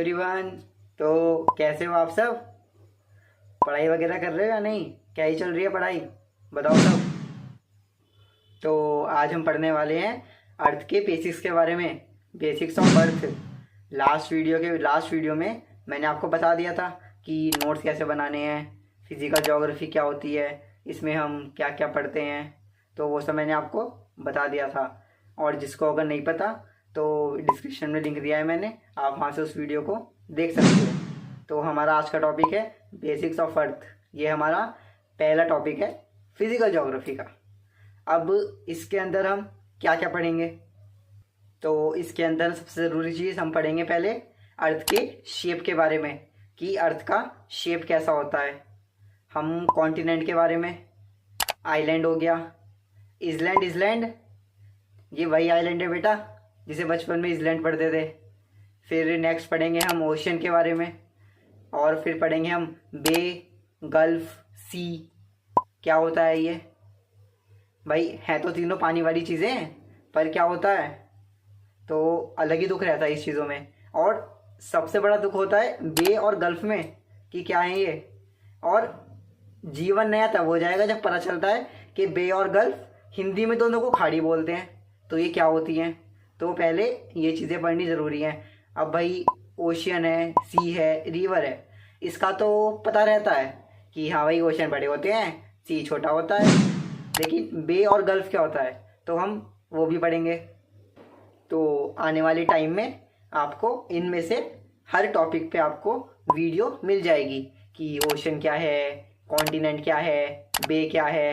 Everyone. तो कैसे हो आप सब? पढ़ाई वगैरह कर रहे हो या नहीं? क्या ही चल रही है पढ़ाई, बताओ सब। तो आज हम पढ़ने वाले हैं अर्थ के बेसिक्स के बारे में, basics of earth. Last video में मैंने आपको बता दिया था कि नोट्स कैसे बनाने हैं, फिजिकल ज्योग्राफी क्या होती है, इसमें हम क्या क्या पढ़ते हैं, तो वो सब मैंने आपको बता दिया था। और जिसको अगर नहीं पता तो डिस्क्रिप्शन में लिंक दिया है मैंने, आप वहाँ से उस वीडियो को देख सकते हो। तो हमारा आज का टॉपिक है बेसिक्स ऑफ अर्थ। ये हमारा पहला टॉपिक है फिजिकल ज्योग्राफी का। अब इसके अंदर हम क्या क्या पढ़ेंगे? तो इसके अंदर सबसे ज़रूरी चीज़ हम पढ़ेंगे पहले अर्थ के शेप के बारे में, कि अर्थ का शेप कैसा होता है। हम कॉन्टिनेंट के बारे में, आइलैंड हो गया, इजलैंड, ये वही आइलैंड है बेटा जिसे बचपन में इजलैंड पढ़ते थे। फिर नेक्स्ट पढ़ेंगे हम ओशन के बारे में, और फिर पढ़ेंगे हम बे, गल्फ, सी, क्या होता है ये। भाई है तो तीनों पानी वाली चीज़ें, पर क्या होता है तो अलग ही दुख रहता है इस चीज़ों में। और सबसे बड़ा दुख होता है बे और गल्फ में, कि क्या है ये। और जीवन नया तब हो जाएगा जब पता चलता है कि बे और गल्फ हिंदी में दोनों को खाड़ी बोलते हैं, तो ये क्या होती हैं। तो पहले ये चीज़ें पढ़नी ज़रूरी हैं। अब भाई ओशियन है, सी है, रिवर है, इसका तो पता रहता है कि हाँ भाई ओशन बड़े होते हैं, सी छोटा होता है। लेकिन बे और गल्फ क्या होता है, तो हम वो भी पढ़ेंगे। तो आने वाले टाइम में आपको इनमें से हर टॉपिक पे आपको वीडियो मिल जाएगी कि ओशन क्या है, कॉन्टिनेंट क्या है, बे क्या है,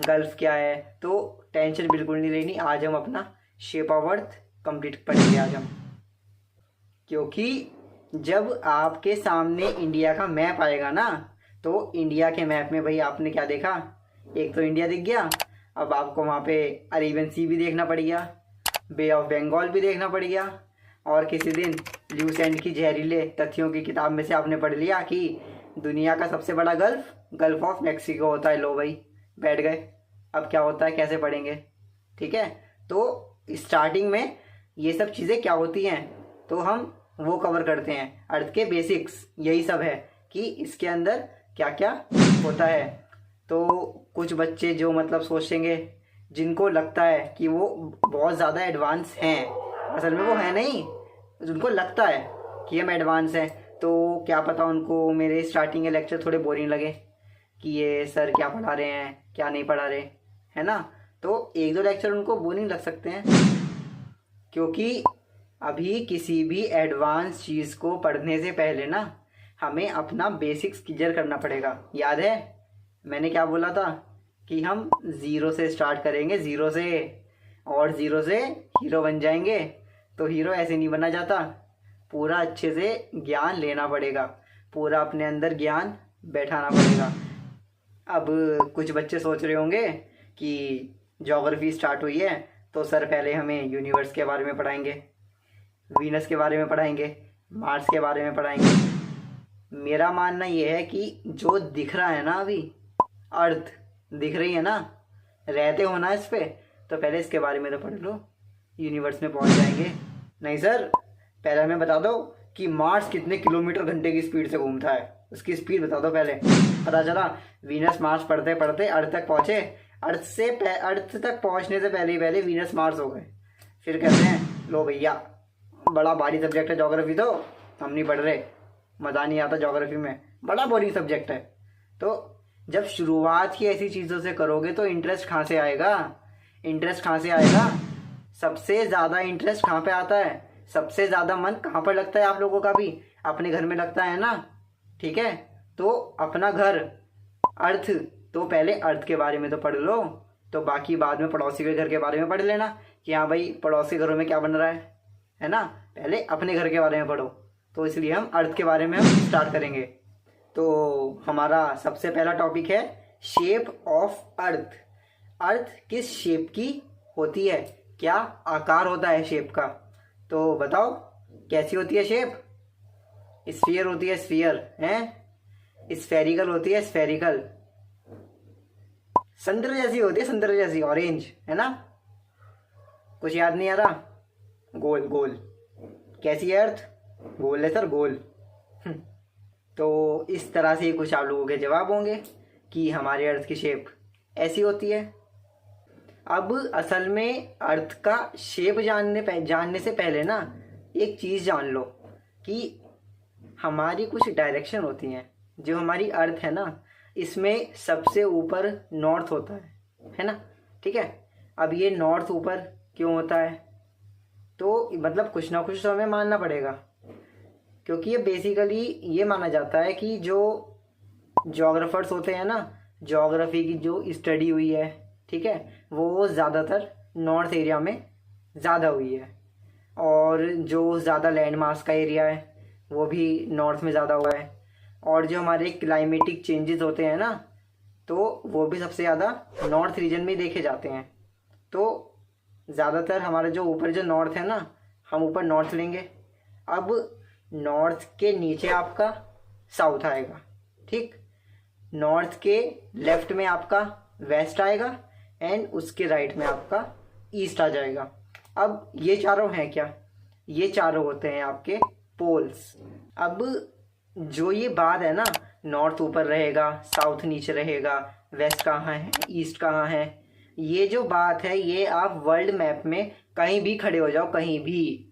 गल्फ क्या है। तो टेंशन बिल्कुल नहीं लेनी। आज हम अपना शेप ऑफ अर्थ कंप्लीट पढ़ेंगे आज हम। क्योंकि जब आपके सामने इंडिया का मैप आएगा ना, तो इंडिया के मैप में भाई आपने क्या देखा, एक तो इंडिया दिख गया, अब आपको वहाँ पे अरेबियन सी भी देखना पड़ गया, बे ऑफ बंगाल भी देखना पड़ गया, और किसी दिन ल्यूसेंट की जहरीले तथ्यों की किताब में से आपने पढ़ लिया कि दुनिया का सबसे बड़ा गल्फ ऑफ मैक्सिको होता है। लो भाई बैठ गए। अब क्या होता है, कैसे पढ़ेंगे, ठीक है। तो स्टार्टिंग में ये सब चीज़ें क्या होती हैं, तो हम वो कवर करते हैं। अर्थ के बेसिक्स यही सब है कि इसके अंदर क्या क्या होता है। तो कुछ बच्चे जो मतलब सोचेंगे, जिनको लगता है कि वो बहुत ज़्यादा एडवांस हैं, असल में वो है नहीं, जिनको लगता है कि हम एडवांस हैं, तो क्या पता उनको मेरे स्टार्टिंग के लेक्चर थोड़े बोरिंग लगे कि ये सर क्या पढ़ा रहे हैं, क्या नहीं पढ़ा रहे, है ना। तो एक दो लेक्चर उनको बोरिंग लग सकते हैं, क्योंकि अभी किसी भी एडवांस चीज़ को पढ़ने से पहले ना हमें अपना बेसिक्स क्लियर करना पड़ेगा। याद है मैंने क्या बोला था कि हम ज़ीरो से स्टार्ट करेंगे, ज़ीरो से, और ज़ीरो से हीरो बन जाएंगे। तो हीरो ऐसे नहीं बना जाता, पूरा अच्छे से ज्ञान लेना पड़ेगा, पूरा अपने अंदर ज्ञान बैठाना पड़ेगा। अब कुछ बच्चे सोच रहे होंगे कि ज्योग्राफी स्टार्ट हुई है तो सर पहले हमें यूनिवर्स के बारे में पढ़ाएंगे, वीनस के बारे में पढ़ाएंगे, मार्स के बारे में पढ़ाएंगे। मेरा मानना यह है कि जो दिख रहा है ना, अभी अर्थ दिख रही है ना, रहते हो ना इस पे, तो पहले इसके बारे में तो पढ़ लो, यूनिवर्स में पहुंच जाएंगे। नहीं सर, पहले हमें बता दो कि मार्स कितने किलोमीटर घंटे की स्पीड से घूमता है, उसकी स्पीड बता दो पहले। पता चला वीनस मार्स पढ़ते पढ़ते अर्थ तक पहुंचे, अर्थ तक पहुंचने से पहले ही पहले वीनस मार्स हो गए। फिर कहते हैं लो भैया बड़ा भारी सब्जेक्ट है ज्योग्राफी, तो हम नहीं पढ़ रहे, मज़ा नहीं आता ज्योग्राफी में, बड़ा बोरिंग सब्जेक्ट है। तो जब शुरुआत ही ऐसी चीज़ों से करोगे तो इंटरेस्ट कहाँ से आएगा, इंटरेस्ट कहाँ से आएगा। सबसे ज़्यादा इंटरेस्ट कहाँ पे आता है, सबसे ज़्यादा मन कहाँ पर लगता है आप लोगों का भी, अपने घर में लगता है ना, ठीक है। तो अपना घर अर्थ, तो पहले अर्थ के बारे में तो पढ़ लो, तो बाकी बाद में पड़ोसी के घर के बारे में पढ़ लेना कि हाँ भाई पड़ोसी घरों में क्या बन रहा है ना। पहले अपने घर के बारे में पढ़ो। तो इसलिए हम अर्थ के बारे में हम स्टार्ट करेंगे। तो हमारा सबसे पहला टॉपिक है शेप ऑफ अर्थ। अर्थ किस शेप की होती है, क्या आकार होता है शेप का, तो बताओ कैसी होती है शेप। स्फीयर होती है, स्फीयर है, स्फेरिकल होती है, स्फेरिकल, संतरे जैसी होती है, संतरे जैसी, ऑरेंज, है ना। कुछ याद नहीं आ रहा, गोल गोल। कैसी है अर्थ, गोल है सर, गोल। तो इस तरह से कुछ आप लोगों के जवाब होंगे कि हमारे अर्थ की शेप ऐसी होती है। अब असल में अर्थ का शेप जानने से पहले ना एक चीज़ जान लो कि हमारी कुछ डायरेक्शन होती हैं। जो हमारी अर्थ है ना, इसमें सबसे ऊपर नॉर्थ होता है ना, ठीक है। अब ये नॉर्थ ऊपर क्यों होता है? तो मतलब कुछ ना कुछ तो हमें मानना पड़ेगा, क्योंकि ये बेसिकली ये माना जाता है कि जो जोग्राफर्स होते हैं ना, जोग्राफी की जो स्टडी हुई है, ठीक है, वो ज़्यादातर नॉर्थ एरिया में ज़्यादा हुई है। और जो ज़्यादा लैंड मास का एरिया है वो भी नॉर्थ में ज़्यादा हुआ है। और जो हमारे क्लाइमेटिक चेंजेस होते हैं ना, तो वो भी सबसे ज़्यादा नॉर्थ रीजन में देखे जाते हैं। तो ज़्यादातर हमारा जो ऊपर जो नॉर्थ है ना, हम ऊपर नॉर्थ लेंगे। अब नॉर्थ के नीचे आपका साउथ आएगा, ठीक। नॉर्थ के लेफ्ट में आपका वेस्ट आएगा एंड उसके राइट में आपका ईस्ट आ जाएगा। अब ये चारों हैं क्या? ये चारों होते हैं आपके पोल्स। अब जो ये बात है ना, नॉर्थ ऊपर रहेगा, साउथ नीचे रहेगा, वेस्ट कहाँ है, ईस्ट कहाँ है, ये जो बात है ये आप वर्ल्ड मैप में कहीं भी खड़े हो जाओ, कहीं भी,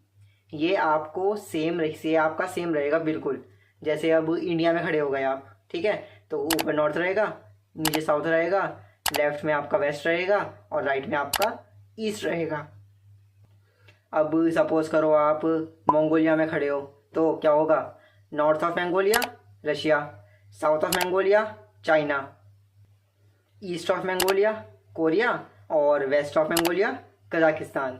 ये आपको आपका सेम रहेगा बिल्कुल। जैसे अब इंडिया में खड़े हो गए आप, ठीक है, तो ऊपर नॉर्थ रहेगा, नीचे साउथ रहेगा, लेफ्ट में आपका वेस्ट रहेगा और राइट में आपका ईस्ट रहेगा। अब सपोज करो आप मंगोलिया में खड़े हो, तो क्या होगा? North of Mongolia Russia, south of Mongolia China, east of Mongolia Korea और वेस्ट ऑफ मंगोलिया कजाकिस्तान।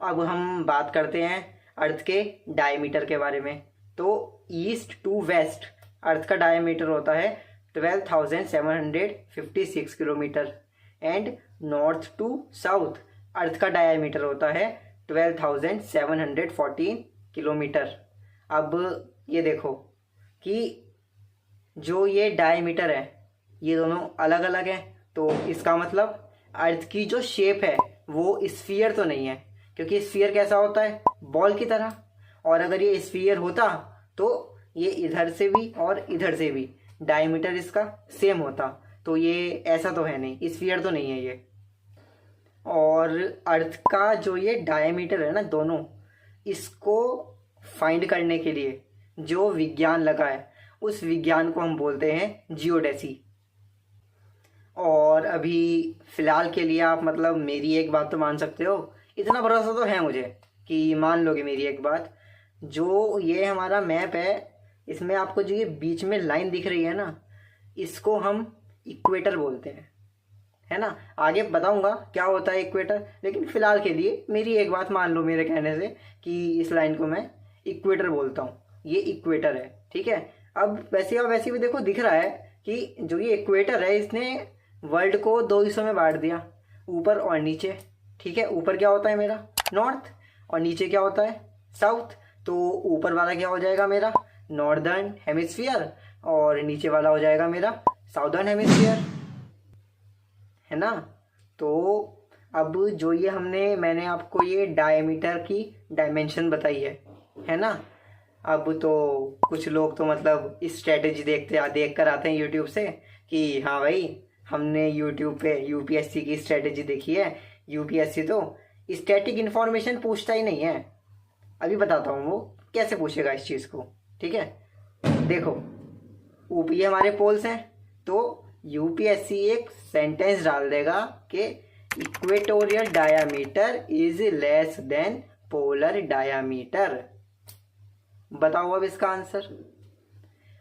अब हम बात करते हैं अर्थ के डायमीटर के बारे में। तो ईस्ट टू वेस्ट अर्थ का डायमीटर होता है 12,756 kilometre and north to south earth का डायमीटर होता है 12,714 किलोमीटर। अब ये देखो कि जो ये डायमीटर है ये दोनों अलग अलग हैं, तो इसका मतलब अर्थ की जो शेप है वो स्फीयर तो नहीं है, क्योंकि स्फीयर कैसा होता है? बॉल की तरह। और अगर ये स्फीयर होता तो ये इधर से भी और इधर से भी डायमीटर इसका सेम होता। तो ये ऐसा तो है नहीं, स्फीयर तो नहीं है ये। और अर्थ का जो ये डायमीटर है ना दोनों, इसको फाइंड करने के लिए जो विज्ञान लगा है उस विज्ञान को हम बोलते हैं जियोडेसी। और अभी फिलहाल के लिए आप मतलब मेरी एक बात तो मान सकते हो, इतना भरोसा तो है मुझे कि मान लोगे मेरी एक बात। जो ये हमारा मैप है इसमें आपको जो ये बीच में लाइन दिख रही है ना, इसको हम इक्वेटर बोलते हैं, है ना। आगे बताऊंगा क्या होता है इक्वेटर, लेकिन फिलहाल के लिए मेरी एक बात मान लो मेरे कहने से कि इस लाइन को मैं इक्वेटर बोलता हूँ। ये इक्वेटर है, ठीक है। अब वैसे भी देखो दिख रहा है कि जो ये इक्वेटर है इसने वर्ल्ड को दो हिस्सों में बांट दिया, ऊपर और नीचे, ठीक है। ऊपर क्या होता है मेरा? नॉर्थ, और नीचे क्या होता है? साउथ। तो ऊपर वाला क्या हो जाएगा मेरा? नॉर्दर्न हेमिस्फीयर, और नीचे वाला हो जाएगा मेरा साउदर्न हेमिस्फीयर, है ना। तो अब जो ये मैंने आपको ये डायमीटर की डायमेंशन बताई है ना। अब तो कुछ लोग तो मतलब इस स्ट्रेटेजी देख कर आते हैं यूट्यूब से कि हाँ भाई हमने यूट्यूब पे यूपीएससी की स्ट्रेटेजी देखी है। यूपीएससी तो स्टैटिक इन्फॉर्मेशन पूछता ही नहीं है। अभी बताता हूँ वो कैसे पूछेगा इस चीज़ को, ठीक है। देखो ऊपी हमारे पोल्स हैं, तो यूपीएससी एक सेंटेंस डाल देगा कि equatorial diameter is less than polar diameter. बताओ अब इसका आंसर।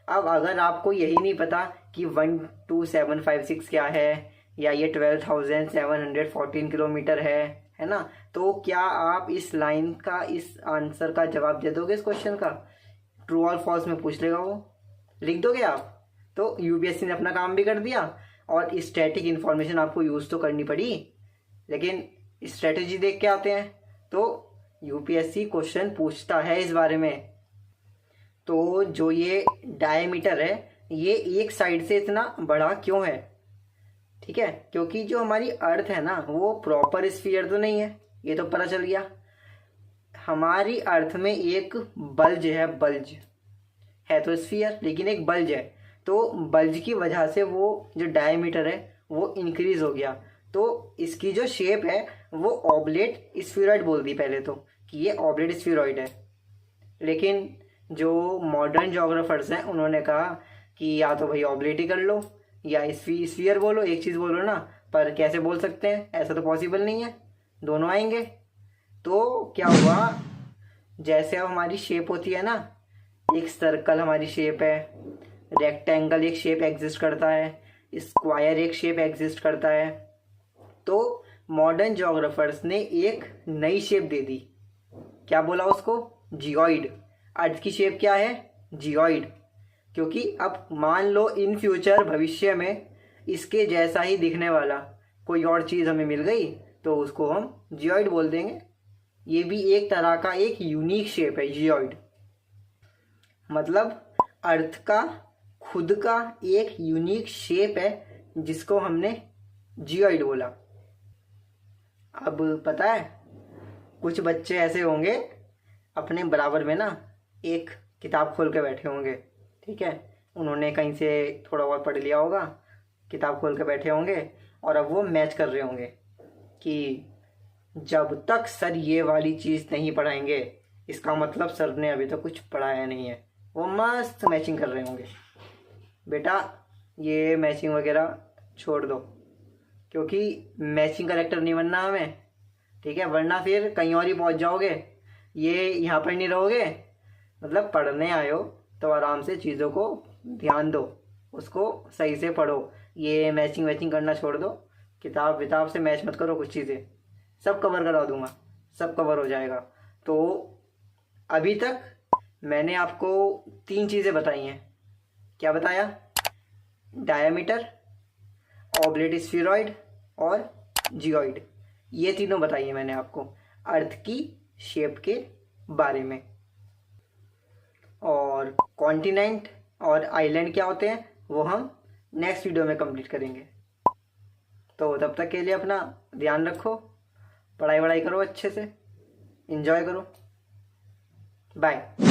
अब अगर आपको यही नहीं पता कि 12756 क्या है या ये 12,714 किलोमीटर है ना, तो क्या आप इस लाइन का, इस आंसर का जवाब दे दोगे? इस क्वेश्चन का ट्रू और फॉल्स में पूछ लेगा, वो लिख दोगे आप। तो यूपीएससी ने अपना काम भी कर दिया और स्टैटिक इन्फॉर्मेशन आपको यूज़ तो करनी पड़ी, लेकिन स्ट्रेटेजी देख के आते हैं तो यूपीएससी क्वेश्चन पूछता है इस बारे में। तो जो ये डायमीटर है ये एक साइड से इतना बड़ा क्यों है? ठीक है, क्योंकि जो हमारी अर्थ है ना वो प्रॉपर स्फीयर तो नहीं है, ये तो पता चल गया। हमारी अर्थ में एक बल्ज है, बल्ज है तो स्फीयर, लेकिन एक बल्ज है, तो बल्ज की वजह से वो जो डायमीटर है वो इंक्रीज हो गया, तो इसकी जो शेप है वो ऑब्लेट स्फीरॉइड बोल दी पहले तो, कि ये ऑब्लेट स्फीरॉइड है। लेकिन जो मॉडर्न जोग्राफर्स हैं उन्होंने कहा कि या तो भाई ऑब्लेट ही कर लो या स्फीयर बोलो, एक चीज़ बोलो ना, पर कैसे बोल सकते हैं, ऐसा तो पॉसिबल नहीं है, दोनों आएंगे। तो क्या हुआ, जैसे अब हमारी शेप होती है ना, एक सर्कल हमारी शेप है, रेक्टेंगल एक शेप एग्जिस्ट करता है, स्क्वायर एक शेप एग्जिस्ट करता है, तो मॉडर्न जोग्राफर्स ने एक नई शेप दे दी। क्या बोला उसको, जियोइड। अर्थ की शेप क्या है, जियोइड, क्योंकि अब मान लो इन फ्यूचर भविष्य में इसके जैसा ही दिखने वाला कोई और चीज़ हमें मिल गई तो उसको हम जियोइड बोल देंगे। ये भी एक तरह का एक यूनिक शेप है जियोइड, मतलब अर्थ का खुद का एक यूनिक शेप है जिसको हमने जियोइड बोला। अब पता है कुछ बच्चे ऐसे होंगे अपने बराबर में ना एक किताब खोल के बैठे होंगे, ठीक है, उन्होंने कहीं से थोड़ा बहुत पढ़ लिया होगा, किताब खोल के बैठे होंगे और अब वो मैच कर रहे होंगे कि जब तक सर ये वाली चीज़ नहीं पढ़ाएंगे इसका मतलब सर ने अभी तक कुछ पढ़ाया नहीं है। वो मस्त मैचिंग कर रहे होंगे। बेटा ये मैचिंग वगैरह छोड़ दो, क्योंकि मैचिंग करेक्टर नहीं बनना हमें, ठीक है, वरना फिर कहीं और ही पहुंच जाओगे, ये यहाँ पर नहीं रहोगे। मतलब पढ़ने आए हो तो आराम से चीज़ों को ध्यान दो, उसको सही से पढ़ो, ये मैचिंग वैचिंग करना छोड़ दो, किताब विताब से मैच मत करो, कुछ चीज़ें सब कवर करा दूंगा, सब कवर हो जाएगा। तो अभी तक मैंने आपको 3 चीज़ें बताई हैं। क्या बताया, डायमीटर, ऑब्लेट स्फीरॉइड और जियोइड, ये तीनों बताई हैं मैंने आपको अर्थ की शेप के बारे में। और कॉन्टिनेंट और आइलैंड क्या होते हैं वो हम नेक्स्ट वीडियो में कंप्लीट करेंगे। तो तब तक के लिए अपना ध्यान रखो, पढ़ाई वढ़ाई करो अच्छे से, एंजॉय करो, बाय।